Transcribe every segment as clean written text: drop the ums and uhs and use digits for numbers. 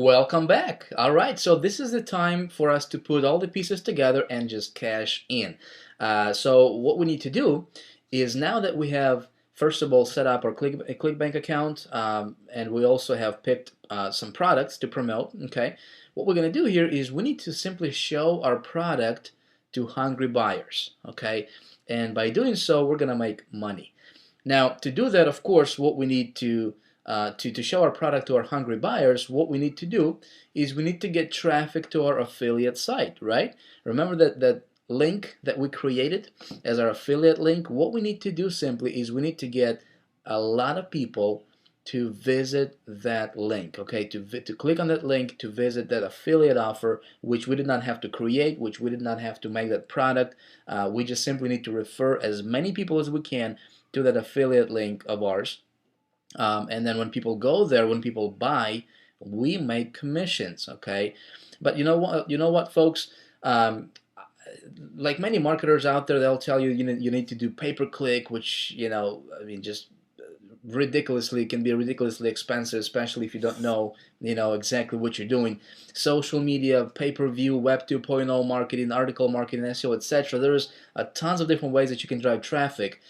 Welcome back. All right, so this is the time for us to put all the pieces together and just cash in. So what we need to do is now that we have, first of all, set up our ClickBank account, and we also have picked some products to promote, okay? What we're going to do here is we need to simply show our product to hungry buyers, okay? And by doing so, we're going to make money. Now, to do that, of course, what we need to show our product to our hungry buyers, what we need to do is we need to get traffic to our affiliate site, right? Remember that link that we created as our affiliate link? What we need to do simply is we need to get a lot of people to visit that link, okay? To click on that link to visit that affiliate offer, which we did not have to create, which we did not have to make that product. We just simply need to refer as many people as we can to that affiliate link of ours. And then when people go there, when people buy, we make commissions, okay? But you know what, folks? Like many marketers out there, they'll tell you you need to do pay-per-click, which I mean, just ridiculously can be ridiculously expensive, especially if you don't know exactly what you're doing. Social media, pay-per-view, Web 2.0 marketing, article marketing, SEO, etc. There's tons of different ways that you can drive traffic,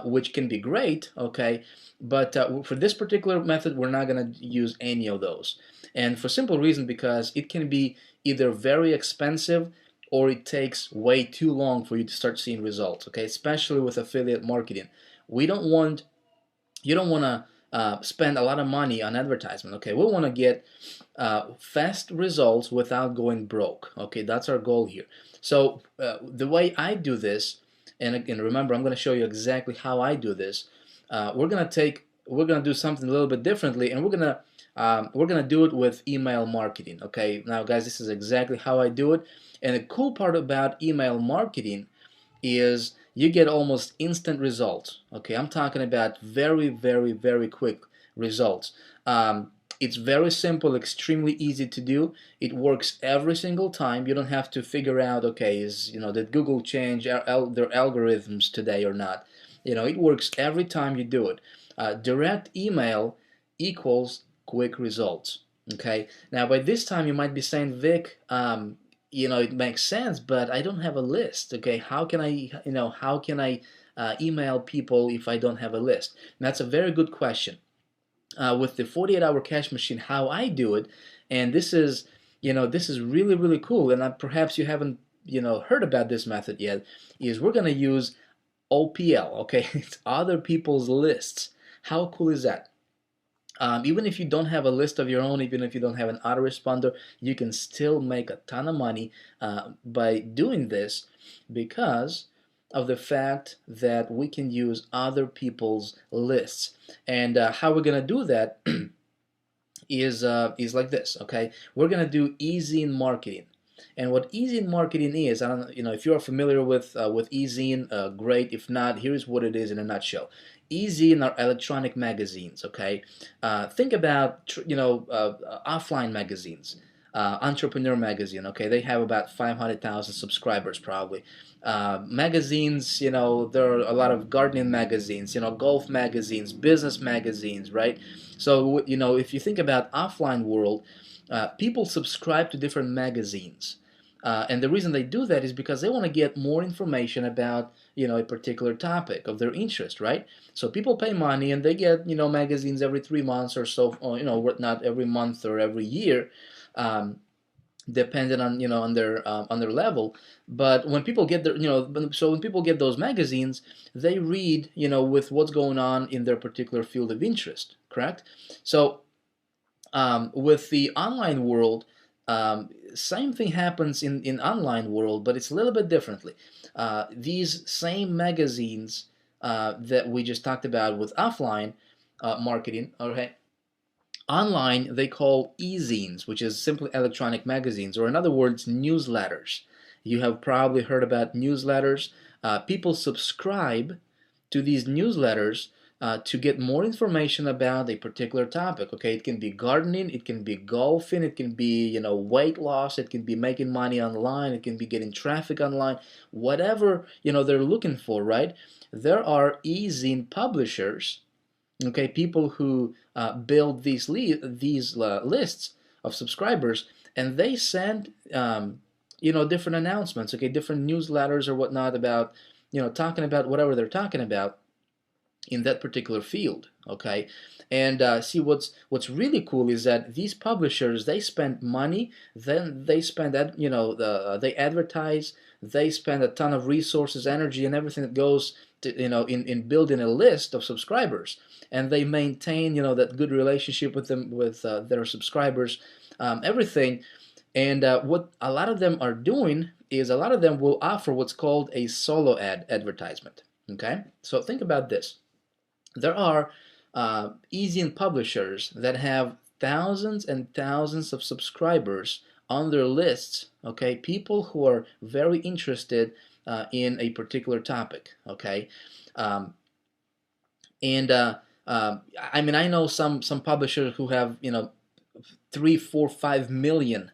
which can be great, okay? But for this particular method, we're not going to use any of those. And for simple reason, because it can be either very expensive or it takes way too long for you to start seeing results, okay? Especially with affiliate marketing. You don't want to spend a lot of money on advertisement, okay? We want to get fast results without going broke, okay? That's our goal here. So the way I do this, and again, remember, I'm going to show you exactly how I do this. We're going to do something a little bit differently, and we're going to do it with email marketing, okay? Now, guys, this is exactly how I do it. And the cool part about email marketing is you get almost instant results, okay? I'm talking about very, very, very quick results. It's very simple, extremely easy to do. It works every single time. You don't have to figure out, okay, did Google change their algorithms today or not? It works every time you do it. Direct email equals quick results. Okay. Now, by this time, you might be saying, Vic, it makes sense, but I don't have a list. Okay, how can I email people if I don't have a list? And that's a very good question. With the 48-hour cash machine, how I do it, and this is really, really cool, and perhaps you haven't heard about this method yet, is we're going to use OPL, okay? It's other people's lists. How cool is that? Even if you don't have a list of your own, even if you don't have an autoresponder, you can still make a ton of money by doing this because of the fact that we can use other people's lists. And how we're going to do that is like this, okay? We're going to do eZine marketing. And what eZine marketing is, I don't know, if you're familiar with eZine, great. If not, here's what it is in a nutshell. eZine are electronic magazines, okay? Think about, offline magazines. Entrepreneur magazine, okay? They have about 500,000 subscribers probably. Magazines, there are a lot of gardening magazines, golf magazines, business magazines, right? So, if you think about offline world, people subscribe to different magazines. And the reason they do that is because they want to get more information about, a particular topic of their interest, right? So people pay money and they get, magazines every 3 months or so, or, not every month or every year, depending on, on their level. But when people get their, so when people get those magazines, they read, with what's going on in their particular field of interest, correct? So with the online world, same thing happens in online world, but it's a little bit differently. These same magazines that we just talked about with offline marketing, okay, online they call eZines, which is simply electronic magazines, or in other words, newsletters. You have probably heard about newsletters. People subscribe to these newsletters to get more information about a particular topic. Okay, it can be gardening, it can be golfing, it can be weight loss, it can be making money online, it can be getting traffic online, whatever they're looking for. Right? There are eZine publishers. Okay, people who build these lists of subscribers, and they send different announcements, okay, different newsletters or whatnot about talking about whatever they're talking about in that particular field, okay. And see, what's really cool is that these publishers, they spend money, then they spend that they advertise, they spend a ton of resources, energy, and everything that goes to, in building a list of subscribers, and they maintain that good relationship with them, with their subscribers, everything. And what a lot of them are doing is a lot of them will offer what's called a solo ad advertisement, okay. So think about this. There are e-zine publishers that have thousands and thousands of subscribers on their lists, okay, people who are very interested in a particular topic, okay. um, and I mean, I know some publishers who have 3, 4, 5 million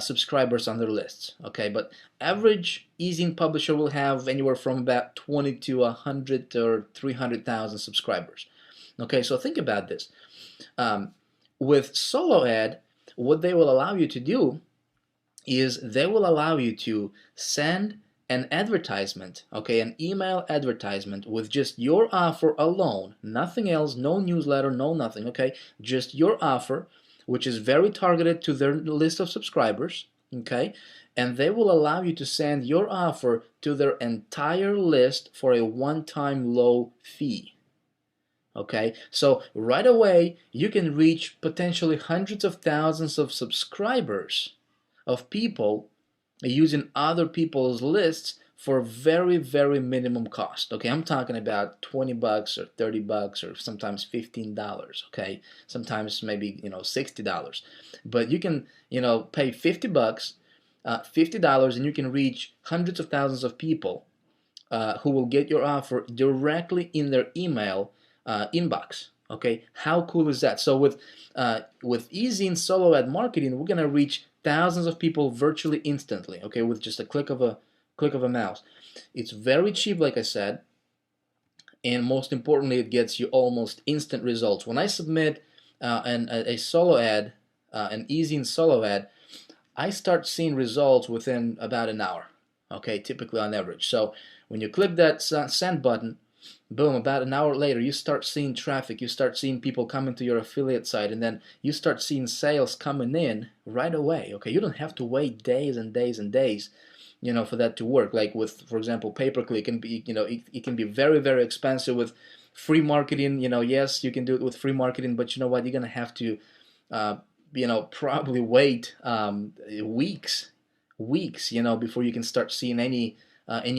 subscribers on their lists, okay, but average e-zine publisher will have anywhere from about 20 to 100 or 300,000 subscribers, okay. So think about this. With solo ad, what they will allow you to do is they will allow you to send an advertisement, okay, an email advertisement with just your offer alone, nothing else, no newsletter, no nothing, okay, just your offer, which is very targeted to their list of subscribers, okay, and they will allow you to send your offer to their entire list for a one-time low fee. Okay, so right away you can reach potentially hundreds of thousands of subscribers, of people using other people's lists for very, very minimum cost. Okay, I'm talking about 20 bucks or 30 bucks or sometimes $15, okay? Sometimes maybe, $60. But you can, pay 50 bucks, $50, and you can reach hundreds of thousands of people who will get your offer directly in their email inbox. Okay, how cool is that? So with e-zine solo ad marketing, we're gonna reach thousands of people virtually instantly. Okay, with just a click of a mouse. It's very cheap, like I said, and most importantly, it gets you almost instant results. When I submit a solo ad, an e-zine solo ad, I start seeing results within about an hour. Okay, typically on average. So when you click that send button, boom, about an hour later you start seeing traffic, you start seeing people coming to your affiliate site, and then you start seeing sales coming in right away. Okay, you don't have to wait days and days and days for that to work. Like with, for example, pay-per-click can be, it can be very, very expensive. With free marketing, yes, you can do it with free marketing, but you know what, you're gonna have to probably wait weeks before you can start seeing any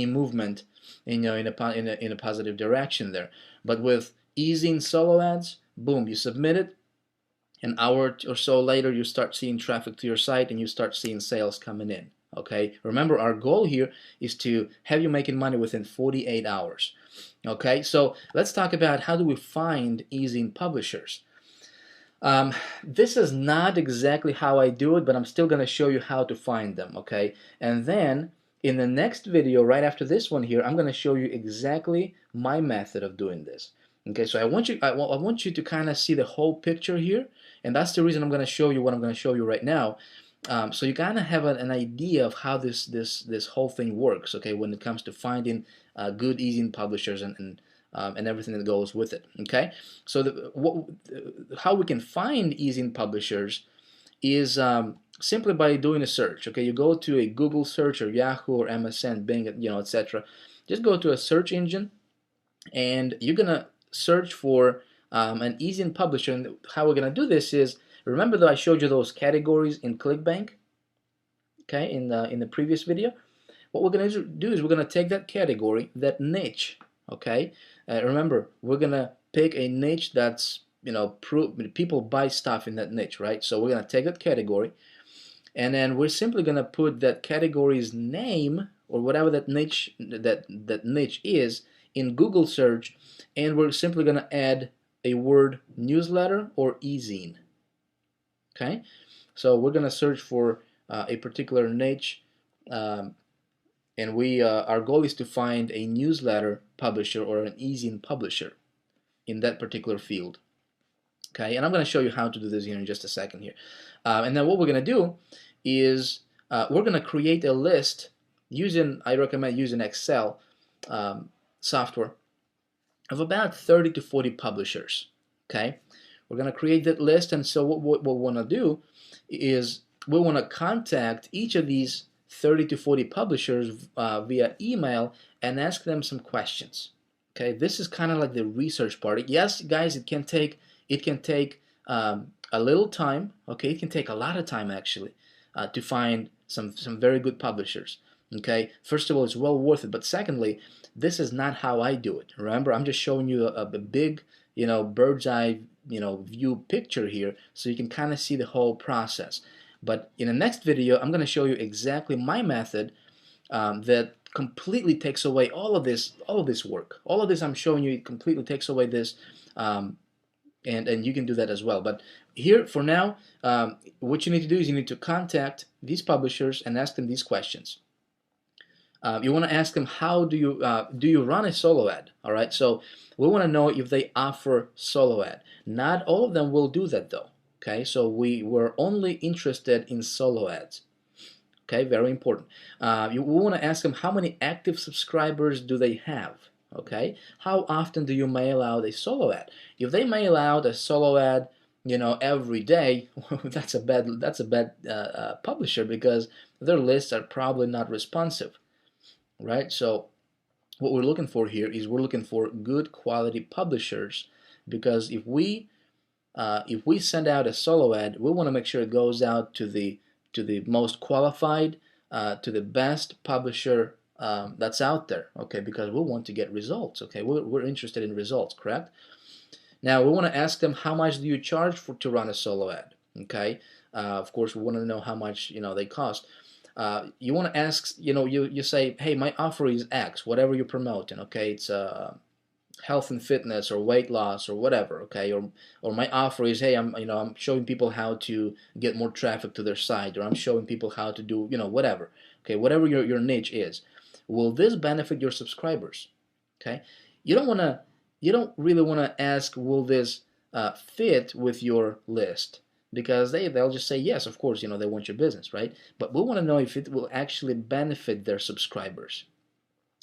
movement in a positive direction there. But with e-zine solo ads, boom, you submit it, an hour or so later you start seeing traffic to your site and you start seeing sales coming in. Okay, remember, our goal here is to have you making money within 48 hours. Okay, so let's talk about how do we find e-zine publishers. This is not exactly how I do it, but I'm still going to show you how to find them, okay? And then in the next video, right after this one here, I'm going to show you exactly my method of doing this. Okay, so I want you to kind of see the whole picture here, and that's the reason I'm going to show you what I'm going to show you right now. So you kind of have an idea of how this whole thing works, okay, when it comes to finding good e-zine publishers and everything that goes with it. Okay, so how we can find e-zine publishers is simply by doing a search. Okay, you go to a Google search or Yahoo or MSN, Bing, etc. Just go to a search engine, and you're gonna search for an e-zine publisher. And how we're gonna do this is, remember that I showed you those categories in ClickBank, okay, in the previous video. What we're gonna do is we're gonna take that category, that niche, okay. Remember, we're gonna pick a niche that's people buy stuff in that niche, right? So we're gonna take that category, and then we're simply gonna put that category's name or whatever that niche is in Google search, and we're simply gonna add a word newsletter or e-zine. Okay, so we're gonna search for a particular niche, and our goal is to find a newsletter publisher or an e-zine publisher in that particular field. Okay, and I'm going to show you how to do this here in just a second here. And then what we're going to do is we're going to create a list using, I recommend using Excel software, of about 30 to 40 publishers. Okay, we're going to create that list, and so what we want to do is we want to contact each of these 30 to 40 publishers via email and ask them some questions. Okay, this is kind of like the research part. Yes, guys, it can take a little time. Okay, it can take a lot of time actually to find some very good publishers. Okay, first of all, it's well worth it. But secondly, this is not how I do it. Remember, I'm just showing you a big, bird's eye, view picture here, so you can kind of see the whole process. But in the next video, I'm going to show you exactly my method that completely takes away all of this work. All of this I'm showing you, it completely takes away this, and you can do that as well. But here, for now, what you need to do is you need to contact these publishers and ask them these questions. You want to ask them, how do you run a solo ad? All right, so we want to know if they offer solo ad. Not all of them will do that though. Okay, so we were only interested in solo ads. Okay, very important. We want to ask them, how many active subscribers do they have? Okay, how often do you mail out a solo ad? If they mail out a solo ad, every day, that's a bad publisher, because their lists are probably not responsive, right? So what we're looking for here is we're looking for good quality publishers, because if we send out a solo ad, we want to make sure it goes out to the most qualified, to the best publisher that's out there, okay? Because we want to get results, okay? We're interested in results, correct? Now we want to ask them, how much do you charge to run a solo ad, okay? Of course, we want to know how much they cost. You want to ask, you say, hey, my offer is X, whatever you're promoting, okay? It's health and fitness or weight loss or whatever, okay? Or my offer is, hey, I'm showing people how to get more traffic to their site, or I'm showing people how to do, whatever, okay? Whatever your niche is. Will this benefit your subscribers? Okay? You don't really want to ask, will this fit with your list? Because they'll just say yes, of course, they want your business, right? But we want to know if it will actually benefit their subscribers.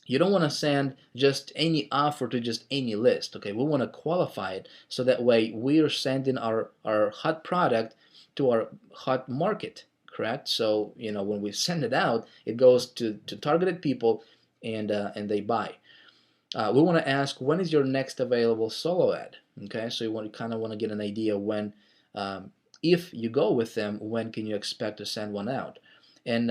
You don't want to send just any offer to just any list, okay? We want to qualify it, so that way we are sending our hot product to our hot market, correct? So when we send it out, it goes to targeted people, and they buy. We want to ask, when is your next available solo ad? Okay, so you kind of want to get an idea when, if you go with them, when can you expect to send one out? And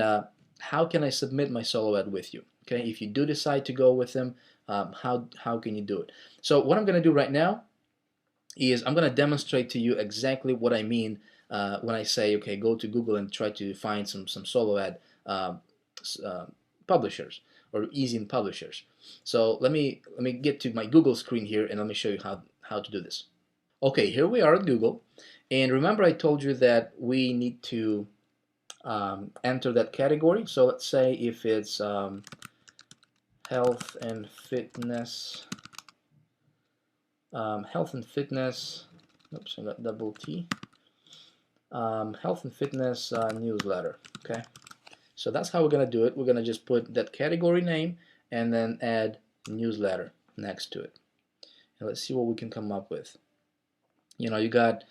how can I submit my solo ad with you? Okay, if you do decide to go with them, how can you do it? So what I'm going to do right now is I'm going to demonstrate to you exactly what I mean when I say, okay, go to Google and try to find some solo ad publishers, or easy publishers. So let me get to my Google screen here, and let me show you how to do this. Okay, here we are at Google, and remember I told you that we need to enter that category. So let's say if it's health and fitness, oops, I got double T, health and fitness newsletter, okay? So that's how we're going to do it. We're going to just put that category name and then add newsletter next to it. And let's see what we can come up with. You got,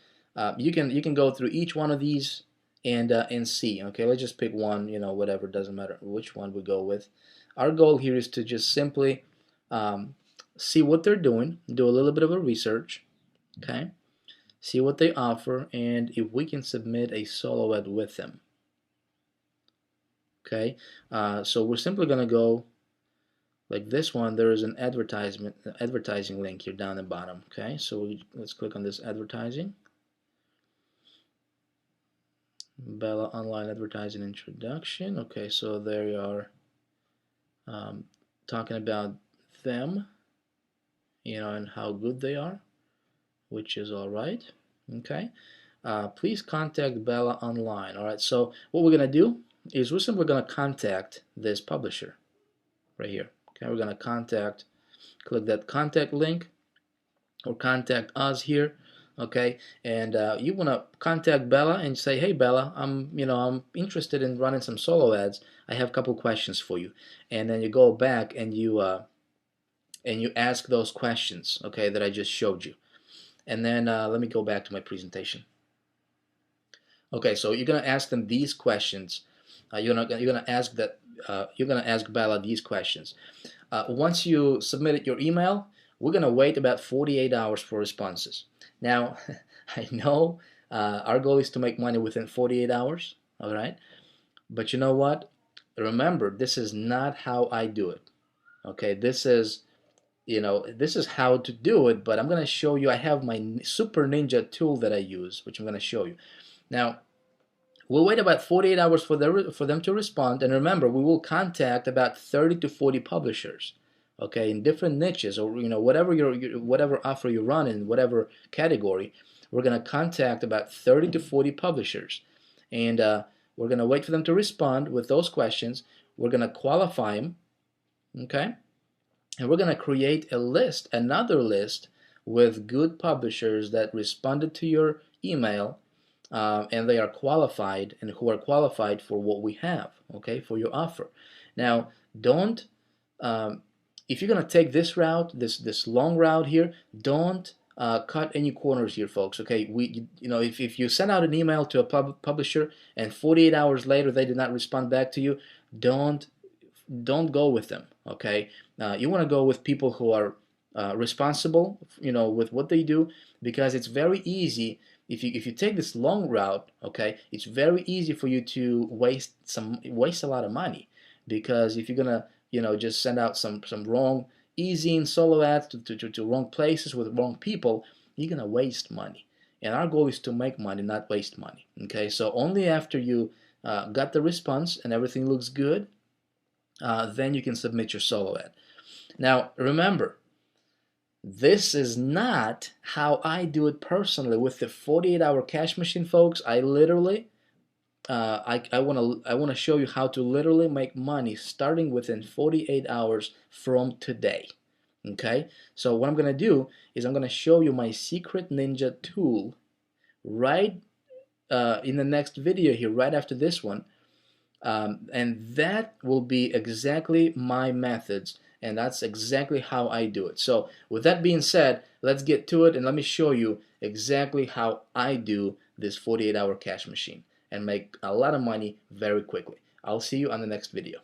you can go through each one of these and see. Okay, let's just pick one, whatever, doesn't matter which one we go with. Our goal here is to just simply see what they're doing, do a little bit of a research, okay? See what they offer, and if we can submit a solo ad with them. Okay, so we're simply going to go like this one. There is an advertising link here down the bottom. Okay, so let's click on this advertising. Bella Online Advertising Introduction. Okay, so there you are, talking about them, and how good they are, which is all right. Okay, please contact Bella Online. All right, so what we're going to do is we're simply going to contact this publisher right here. Okay, we're going to click that contact link, or contact us here. okay, and you want to contact Bella and say, hey Bella, I'm interested in running some solo ads. I have a couple questions for you. And then you go back and you ask those questions, okay, that I just showed you. And then let me go back to my presentation. Okay, so you're gonna ask them these questions. You're gonna ask Bella these questions. Once you submitted your email, we're gonna wait about 48 hours for responses. Now, I know our goal is to make money within 48 hours. All right, but you know what? Remember, this is not how I do it. Okay, this is how to do it, but I'm gonna show you. I have my super ninja tool that I use, which I'm gonna show you. Now, we'll wait about 48 hours for them to respond, and remember, we will contact about 30 to 40 publishers, okay, in different niches, or whatever whatever offer you run in whatever category. We're gonna contact about 30 to 40 publishers, and we're gonna wait for them to respond with those questions. We're gonna qualify them, okay, and we're gonna create a list, another list with good publishers that responded to your email, and they are qualified, and who are qualified for what we have, okay, for your offer. Now, don't if you're gonna take this route, this long route here, don't cut any corners here, folks. Okay, if you send out an email to a publisher and 48 hours later they did not respond back to you, don't go with them. Okay, you want to go with people who are responsible, with what they do, because it's very easy. If you take this long route, okay, it's very easy for you to waste a lot of money, because if you're gonna just send out some wrong easy and solo ads to wrong places with wrong people, you're gonna waste money. And our goal is to make money, not waste money. Okay, so only after you got the response and everything looks good, then you can submit your solo ad. Now remember, this is not how I do it personally with the 48-hour cash machine, folks. I literally, I want to show you how to literally make money starting within 48 hours from today. Okay, so what I'm gonna do is I'm gonna show you my secret ninja tool right in the next video here, right after this one. And that will be exactly my methods, and that's exactly how I do it. So with that being said, let's get to it, and let me show you exactly how I do this 48-hour cash machine and make a lot of money very quickly. I'll see you on the next video.